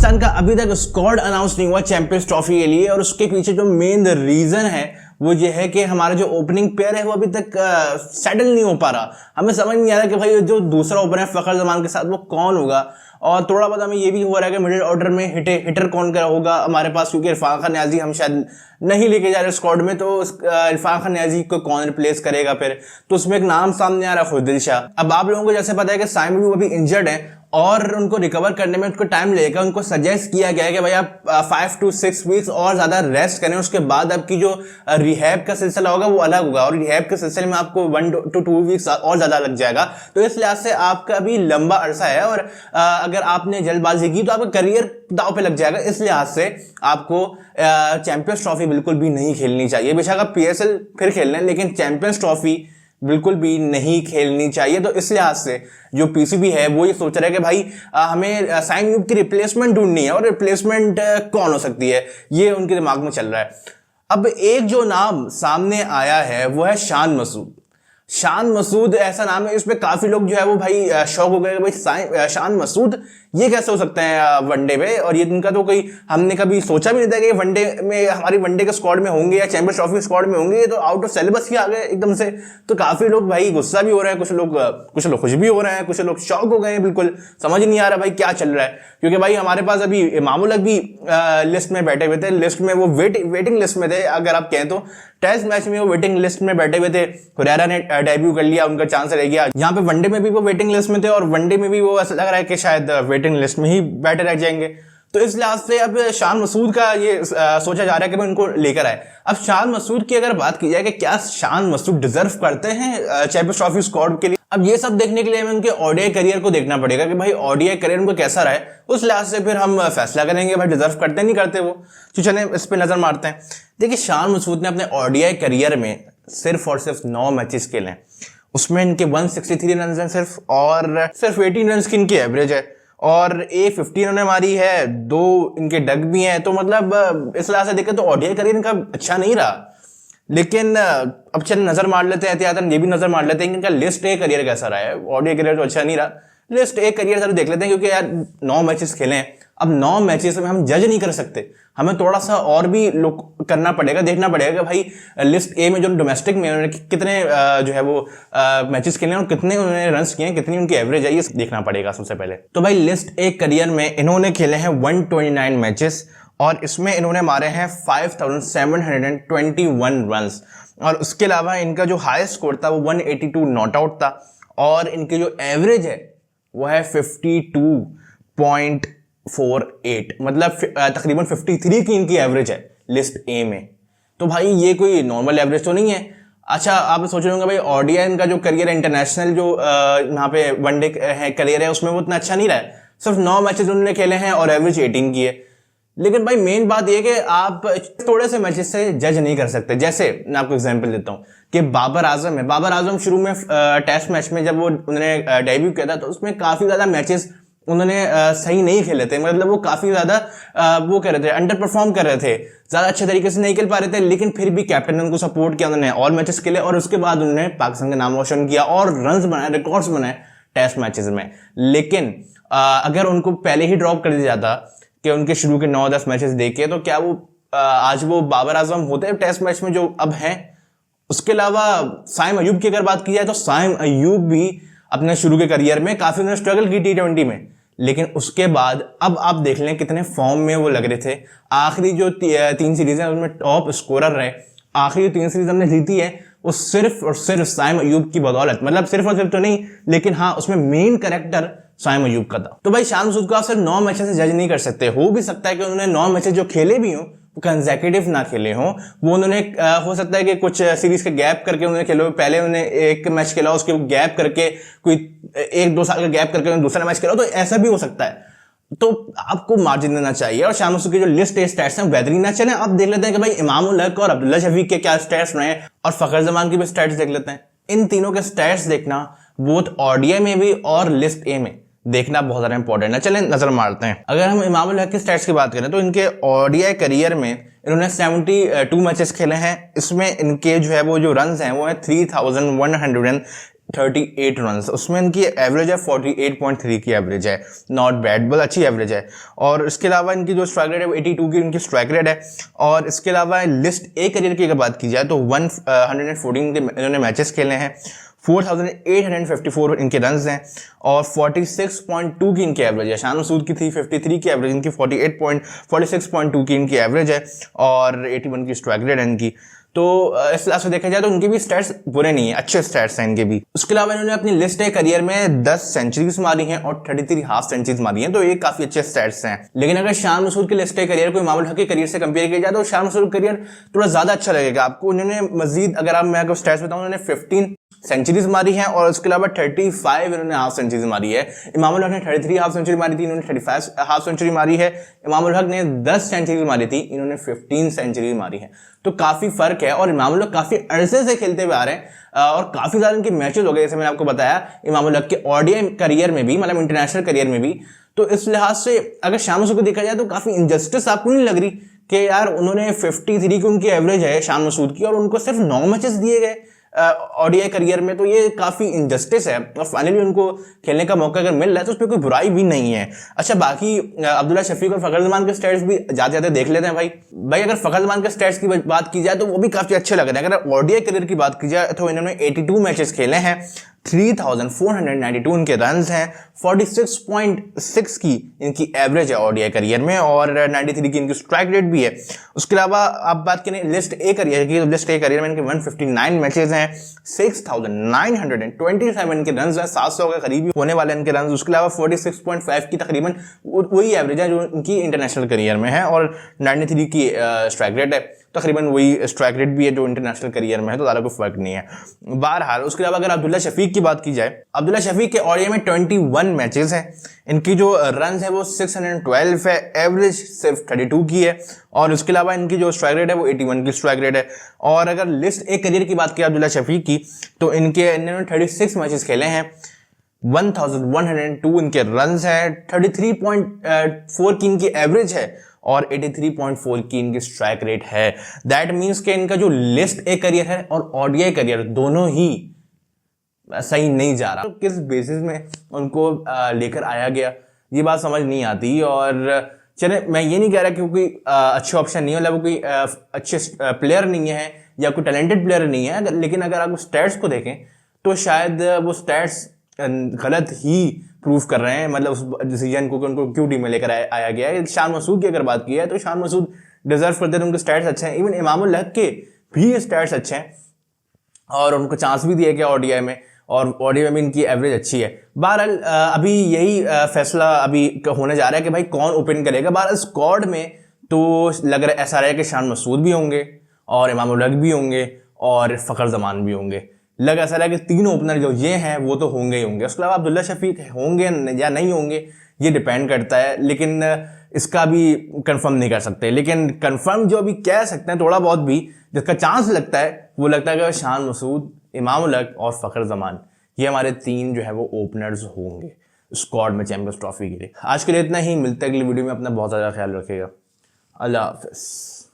पाकिस्तान का अभी तक स्क्वाड अनाउंस नहीं हुआ चैंपियंस ट्रॉफी के लिए, और उसके पीछे जो मेन रीजन है वो ये है कि हमारा जो ओपनिंग पेयर है वो अभी तक सेटल नहीं हो पा रहा। हमें समझ नहीं आ रहा कि भाई जो दूसरा ओपनर है फखर जमान के साथ वो कौन होगा, और थोड़ा बहुत हमें ये भी हो रहा है कि मिडिल ऑर्डर में हिटर कौन का होगा हमारे पास, क्योंकि इरफान खान न्याजी हम शायद नहीं लेके जा रहे स्क्वाड में, तो इरफान खान न्याजी को कौन रिप्लेस करेगा फिर, तो उसमें एक नाम सामने आ रहा है खुदिल शाह। अब आप लोगों को जैसे पता है कि साइम अयूब अभी इंजर्ड है और उनको रिकवर करने में उनको टाइम लगेगा। उनको सजेस्ट किया गया है कि भाई आप 5 to 6 वीक्स और ज्यादा रेस्ट करें, उसके बाद आपकी जो रिहैब का सिलसिला होगा वो अलग होगा, और रिहैब के सिलसिले में आपको 1 to 2 वीक्स और ज्यादा लग जाएगा। तो इस लिहाज से आपका भी लंबा अरसा है, और अगर आपने जल्दबाजी की तो आपका करियर दांव पे लग जाएगा। इस लिहाज से आपको चैंपियंस ट्रॉफी बिल्कुल भी नहीं खेलनी चाहिए। बेशक आप PSL फिर खेल लें, लेकिन चैंपियंस ट्रॉफी बिल्कुल भी नहीं खेलनी चाहिए। तो इस लिहाज से जो PCB है वो ये सोच रहा है कि भाई हमें साइम अयूब की रिप्लेसमेंट ढूंढनी है, और रिप्लेसमेंट कौन हो सकती है ये उनके दिमाग में चल रहा है। अब एक जो नाम सामने आया है वो है शान मसूद। शान मसूद ऐसा नाम है, इसमें काफी लोग जो है वो भाई शौक हो गए भाई शान मसूद ये कैसे हो सकते हैं वनडे पे, और ये इनका तो कोई हमने कभी सोचा भी नहीं था कि वनडे में हमारी वनडे के स्क्वाड में होंगे या चैंपियंस ट्रॉफी स्क्वाड में होंगे। ये तो आउट ऑफ सिलेबस ही आ गए एकदम से। तो काफी लोग भाई गुस्सा भी हो रहे हैं, कुछ लोग खुश भी हो रहे हैं, कुछ लोग शौक हो गए हैं, बिल्कुल समझ नहीं आ रहा भाई क्या चल रहा है। क्योंकि भाई हमारे पास अभी इमामुल हक भी लिस्ट में बैठे हुए थे, लिस्ट में वो वेटिंग लिस्ट में थे अगर आप कहें तो। टेस्ट मैच में वो वेटिंग लिस्ट में बैठे हुए थे, हुरैरा ने डेब्यू कर लिया, उनका चांस रह गया। यहाँ पे वनडे में भी वो वेटिंग लिस्ट में थे, और वनडे में भी वो ऐसा लग रहा है कि शायद वेटिंग लिस्ट में ही बैठे रह जाएंगे। तो इस लिहाज से अब शान मसूद का ये सोचा जा रहा है कि मैं उनको लेकर आए। अब शान मसूद की अगर बात की जाए कि क्या शान मसूद डिजर्व करते हैं चैंपियंस ट्रॉफी स्क्वाड के लिए, अब ये सब देखने के लिए हमें उनके ODI करियर को देखना पड़ेगा कि भाई ODI करियर उनको कैसा रहा है। उस लिहाज से फिर हम फैसला करेंगे भाई डिजर्व करते नहीं करते वो। तो चलें इस पे नजर मारते हैं। देखिए शान मसूद ने अपने ODI करियर में सिर्फ और सिर्फ 9 मैचेस खेले हैं, उसमें इनके 163 रन हैं सिर्फ, और सिर्फ 18 रन की इनकी एवरेज है, और एक 50 इन्होंने मारी है, 2 इनके डक भी हैं। तो मतलब इस लिहाज से देखें तो ODI करियर इनका अच्छा नहीं रहा। लेकिन अब चल नजर मार लेते हैं एहतियातन, ये भी नजर मार लेते हैं कि इनका लिस्ट ए करियर कैसा रहा है। ODI करियर तो अच्छा नहीं रहा, लिस्ट ए करियर जरा देख लेते हैं, क्योंकि यार 9 मैचेस खेले हैं। अब 9 मैचेस में हम जज नहीं कर सकते, हमें थोड़ा सा और भी लुक करना पड़ेगा, देखना पड़ेगा कि भाई लिस्ट ए में जो डोमेस्टिक में उन्होंने कितने जो है वो मैचेस खेले और कितने उन्होंने रन्स किए, कितनी उनकी एवरेज है, ये देखना पड़ेगा सबसे पहले। तो भाई लिस्ट ए करियर में इन्होंने खेले हैं 129 मैचेस, और इसमें इन्होंने मारे हैं 5721 रन्स, और उसके अलावा इनका जो हाईएस्ट स्कोर था वो 182 नॉट आउट था, और इनकी जो एवरेज है वो है 52.48, मतलब तकरीबन 53 की इनकी एवरेज है लिस्ट ए में। तो भाई ये कोई नॉर्मल एवरेज तो नहीं है। अच्छा आप सोच रहे होंगे भाई ODI इनका जो करियर है, इंटरनेशनल जो यहाँ पे वनडे करियर है उसमें वो इतना अच्छा नहीं रहा है, सिर्फ 9 मैचेस उन्होंने खेले हैं और एवरेज 18 की है। लेकिन भाई मेन बात यह कि आप थोड़े से मैचेस से जज नहीं कर सकते। जैसे मैं आपको एग्जांपल देता हूं कि बाबर आजम है, बाबर आजम शुरू में टेस्ट मैच में जब वो उन्होंने डेब्यू किया था तो उसमें काफी ज्यादा मैचेस उन्होंने सही नहीं खेले थे, मतलब वो काफी ज्यादा वो कर रहे थे, अंडर परफॉर्म कर रहे थे, ज्यादा अच्छे तरीके से नहीं खेल पा रहे थे। लेकिन फिर भी कैप्टन ने उनको सपोर्ट किया, उन्होंने और मैचेस खेले, और उसके बाद उन्होंने पाकिस्तान का नाम रोशन किया और रन्स बनाए, रिकॉर्ड्स बनाए टेस्ट मैचेस में। लेकिन अगर उनको पहले ही ड्रॉप कर दिया जाता कि उनके शुरू के 9-10 मैचेस देखे, तो क्या वो आज वो बाबर आजम होते हैं टेस्ट मैच में जो अब हैं। उसके अलावा साइम अयूब की अगर बात की जाए तो साइम अयूब भी अपने शुरू के करियर में काफी उन्होंने स्ट्रगल की T20 में, लेकिन उसके बाद अब आप देख लें कितने फॉर्म में वो लग रहे थे। आखिरी जो 3 सीरीज है उनमें टॉप स्कोरर रहे, आखिरी 3 सीरीज हमने जीती है वो सिर्फ और सिर्फ साइम अयूब की बदौलत, मतलब सिर्फ और सिर्फ तो नहीं, लेकिन हाँ उसमें मेन कैरेक्टर साइम अयूब का था। तो भाई शान मसूद को आप सिर्फ 9 मैचेस से जज नहीं कर सकते। हो भी सकता है कि उन्होंने 9 मैचेस जो खेले भी हों वो कंसेक्यूटिव ना खेले हों, वो उन्होंने हो सकता है कि कुछ सीरीज के गैप करके उन्होंने खेले, पहले उन्होंने एक मैच खेला उसके गैप करके कोई 1-2 साल का गैप करके उन्होंने दूसरा मैच खेला, तो ऐसा भी हो सकता है। तो आपको मार्जिन देना चाहिए, और शान मसूद की जो लिस्ट है स्टैट्स हैं बेहतरीन ना चले। आप देख लेते हैं कि भाई इमामुल हक और अब्दुल्ला शफीक के क्या स्टैट्स रहे, और फखर जमान की भी स्टैट्स देख लेते हैं। इन तीनों के स्टैट्स देखना बोथ ODI में भी और लिस्ट ए में देखना बहुत ज्यादा इंपॉर्टेंट है। चलें नजर मारते हैं। अगर हम इमामुल हक के स्टैट्स की बात करें तो इनके ODI करियर में इन्होंने 72 मैचेस खेले हैं, इसमें इनके जो है वो जो रन्स हैं वो है 3100 38 रन, उसमें इनकी एवरेज है 48.3 की एवरेज है, नॉट बैड, बहुत अच्छी एवरेज है। और इसके अलावा इनकी जो स्ट्राइक रेट है वो 82 की इनकी स्ट्राइक रेट है। और इसके अलावा लिस्ट ए करियर की अगर बात की जाए तो 114 के इन्होंने मैचेस खेले हैं, 4854 इनके रन हैं और 46.2 की इनकी एवरेज है। शान मसूद की थी 53 की एवरेज, इनकी 46.2 की इनकी एवरेज है और 81 की स्ट्राइक रेट है इनकी। तो इस लिहाज से देखा जाए तो उनके भी स्टैट्स बुरे नहीं है, अच्छे स्टैट्स हैं इनके भी। उसके अलावा इन्होंने अपनी लिस्ट है करियर में 10 सेंचुरीज मारी हैं और 33 हाफ सेंचुरीज मारी हैं, तो ये काफी अच्छे स्टैट्स हैं। लेकिन अगर शान मसूद की लिस्ट है करियर को इमाम उल हक के करियर से कंपेयर किया जाए तो शान मसूद करियर थोड़ा ज्यादा अच्छा लगेगा आपको। उन्होंने मजीद, अगर मैं आपको स्टैट्स बताऊं, उन्होंने 15 सेंचुरीज मारी हैं और उसके अलावा 35 इन्होंने हाफ सेंचुरीज मारी है। इमाम उल हक ने 33 हाफ सेंचुरी मारी थी, इन्होंने 35 हाफ सेंचुरी मारी है। इमाम उल हक ने 10 सेंचुरी मारी थी, इन्होंने 15 सेंचुरी मारी है, तो काफी फर्क है। और इमाम उल हक काफी अरसे से खेलते हुए आ रहे हैं और काफी ज्यादा इनके मैचेस हो गए, जैसे मैंने आपको बताया इमाम उल हक के ओडीआई करियर में भी, मतलब इंटरनेशनल करियर में भी। तो इस लिहाज से अगर शान मसूद को देखा जाए तो काफी इनजस्टिस आपको नहीं लग रही कि यार उन्होंने 53 की उनकी एवरेज है शान मसूद की और उनको सिर्फ 9 मैचेस दिए गए ओडीआई करियर में, तो ये काफी इनजस्टिस है। और फाइनली उनको खेलने का मौका अगर मिल रहा है तो उसमें कोई बुराई भी नहीं है। अच्छा, बाकी अब्दुल्ला शफीक और फ़खर ज़मान के स्टैट्स भी ज्यादा देख लेते हैं भाई। अगर फ़खर ज़मान के स्टैट्स की बात की जाए तो वो भी काफी अच्छे लग रहे हैं। अगर ओडीआई करियर की बात की जाए तो इन्होंने 82 मैचेस खेले हैं, 3492 इनके रन हैं, 46.6 की इनकी एवरेज है ओडीआई करियर में और 93 की इनकी स्ट्राइक रेट भी है। उसके अलावा आप बात करें लिस्ट ए करियर की, तो लिस्ट ए करियर में इनके 159 मैचेस हैं, 6927 इनके रन हैं, 700 के करीब होने वाले इनके रन। उसके अलावा 46.5 की तकरीबन वही एवरेज है जो इनकी इंटरनेशनल करियर में है और 93 की स्ट्राइक रेट है, तकरीबन वही स्ट्राइक रेट भी है जो इंटरनेशनल करियर में है, तो ज़्यादा कोई फर्क नहीं है बहरहाल। उसके अलावा अगर अब्दुल्ला शफीक की बात की जाए, अब्दुल्ला शफीक के ओडीआई में 21 मैचेस हैं, इनकी जो रन है वो 612 है, एवरेज सिर्फ 32 की है और उसके अलावा इनकी जो स्ट्राइक रेट है वो 81 की स्ट्राइक रेट है। और अगर लिस्ट ए करियर की बात की अब्दुल्ला शफीक की तो इन्होंने 36 मैचेस खेले हैं, 1102 इनके रन हैं, 33.4 की इनकी एवरेज है और 83.4 की इनकी स्ट्राइक रेट है। दैट मीन्स कि इनका जो लिस्ट ए करियर है और ओडीआई करियर दोनों ही सही नहीं जा रहा। तो किस बेसिस में उनको लेकर आया गया ये बात समझ नहीं आती। और चले, मैं ये नहीं कह रहा कि कोई अच्छे ऑप्शन नहीं है, मतलब कोई अच्छे प्लेयर नहीं है या कोई टैलेंटेड प्लेयर नहीं है, लेकिन अगर आप स्टैट्स को देखें तो शायद वो स्टैट्स गलत ही प्रूव कर रहे हैं, मतलब उस डिसीजन को कि उनको क्यों टीम में लेकर आया गया है। शान मसूद की अगर बात की है तो शान मसूद डिजर्व करते हैं, उनके स्टैट्स अच्छे हैं, इवन इमाम उल हक के भी स्टैट्स अच्छे हैं और उनको चांस भी दिया गया ओडीआई में और ओडीआई में इनकी एवरेज अच्छी है। बहरहाल अभी यही फैसला अभी होने जा रहा है कि भाई कौन ओपन करेगा। बहरहाल स्क्वाड में तो लग रहा है ऐसा रहा है कि शान मसूद भी होंगे और इमाम उल हक भी होंगे और फ़खर ज़मान भी होंगे। लग ऐसा रहा है कि 3 ओपनर जो ये हैं वो तो होंगे ही होंगे। उसके अलावा अब्दुल्ला शफीक होंगे या नहीं होंगे ये डिपेंड करता है, लेकिन इसका भी कंफर्म नहीं कर सकते। लेकिन कंफर्म जो अभी कह सकते हैं थोड़ा बहुत भी जिसका चांस लगता है वो लगता है कि शान मसूद, इमाम उल हक और फ़खर ज़मान, ये हमारे 3 जो है वो ओपनर्स होंगे स्क्वाड में चैंपियंस ट्रॉफी के लिए। आज के लिए इतना ही, मिलते हैं अगली वीडियो में। अपना बहुत ज़्यादा ख्याल रखिएगा। अल्लाह हाफ़िज़।